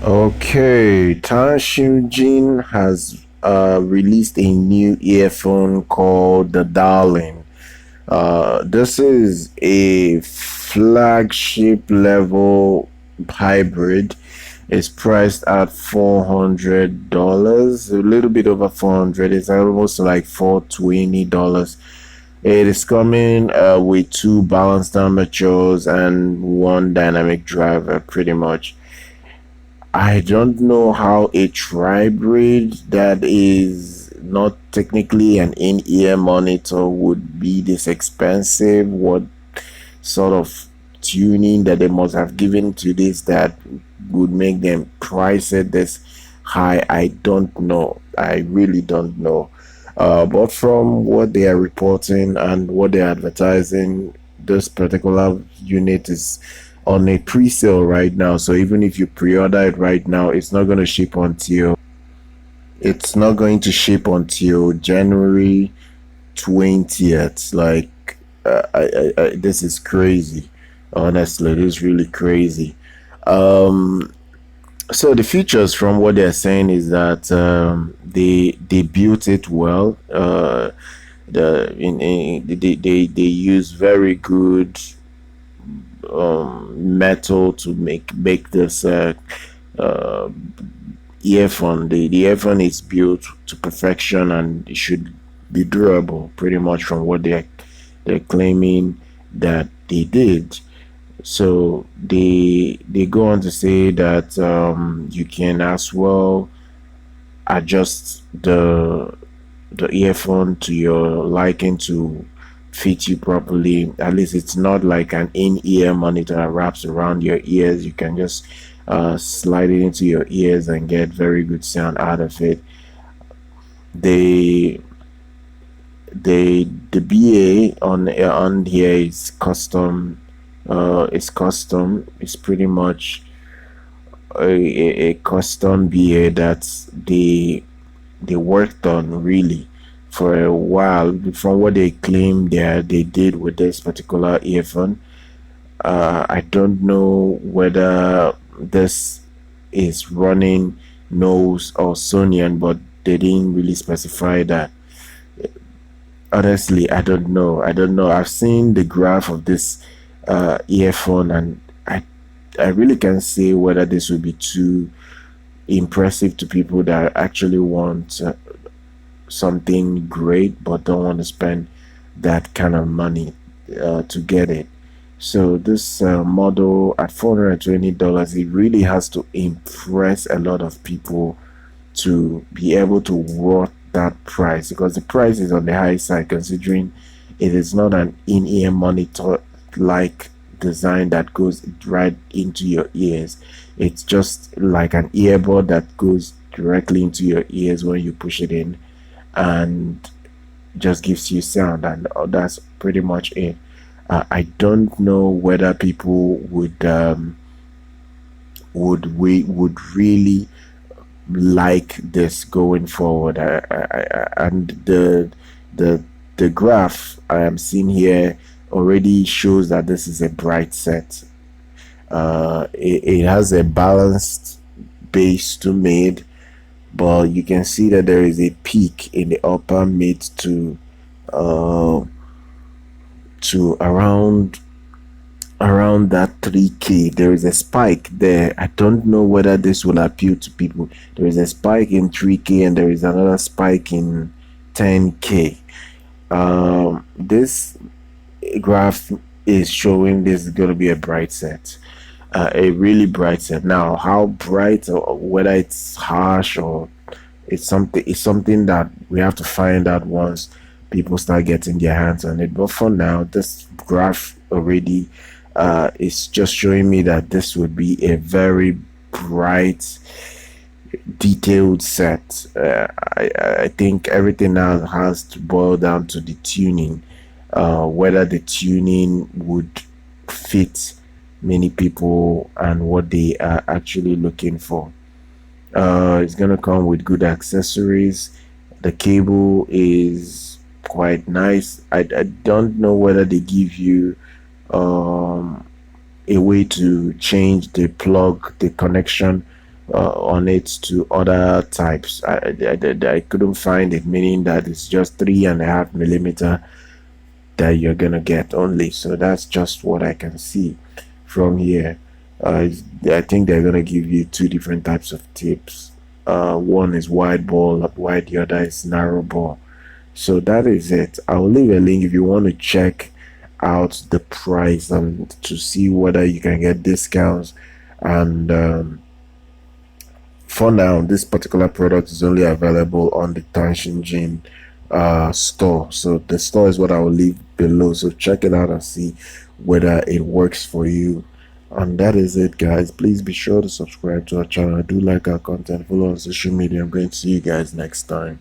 Okay, TANCHJIM has released a new earphone called the Darling. This is a flagship level hybrid. It's priced at $400, a little bit over 400. It's almost like $420. It is coming with two balanced amateurs and one dynamic driver, pretty much. I don't know how a tribrid that is not technically an in-ear monitor would be this expensive. What sort of tuning that they must have given to this that would make them price it this high? I don't know. I really don't know. But from what they are reporting and what they're advertising, this particular unit is on a pre-sale right now. So even if you pre-order it right now, it's not going to ship until January 20th. Like this is crazy. Honestly, this is really crazy. Um, so the features from what they're saying is that they built it well. They use very good metal to make this uh, earphone. The earphone is built to perfection and it should be durable, pretty much from what they're claiming that they did. So they go on to say that you can as well adjust the earphone to your liking to fit you properly. At least it's not like an in-ear monitor that wraps around your ears. You can just slide it into your ears and get very good sound out of it. They the BA on here is custom. It's pretty much a custom BA that they worked on really for a while. From what they claim they did with this particular earphone, I don't know whether this is running Nose or Sonian, but they didn't really specify that. Honestly, I don't know. I've seen the graph of this earphone, and I really can't say whether this will be too impressive to people that actually want something great but don't want to spend that kind of money to get it. So this model at $420, it really has to impress a lot of people to be able to worth that price, because the price is on the high side considering it is not an in-ear monitor like design that goes right into your ears. It's just like an earbud that goes directly into your ears when you push it in and just gives you sound, and that's pretty much it. I don't know whether people would really like this going forward. And the the graph I am seeing here already shows that this is a bright set. It has a balanced base to mid, but you can see that there is a peak in the upper mid uh to around that 3K. There is a spike there. I don't know whether this will appeal to people. There is a spike in 3K and there is another spike in 10K. This graph is showing this is going to be a bright set, a really bright set. Now how bright, or whether it's harsh or it's something that we have to find out once people start getting their hands on it. But for now, this graph already is just showing me that this would be a very bright, detailed set. I think everything now has to boil down to the tuning, whether the tuning would fit many people and what they are actually looking for. It's gonna come with good accessories. The cable is quite nice. I don't know whether they give you a way to change the connection on it to other types. I couldn't find it, meaning that it's just 3.5 millimeter that you're gonna get only. So that's just what I can see from here. I think they're gonna give you two different types of tips. One is wide ball, wide, the other is narrow ball. So that is it. I'll leave a link if you want to check out the price and to see whether you can get discounts. And for now, this particular product is only available on the TANCHJIM store. So the store is what I will leave below. So check it out and see whether it works for you. And that is it, guys. Please be sure to subscribe to our channel. Do like our content, follow on social media. I'm going to see you guys next time.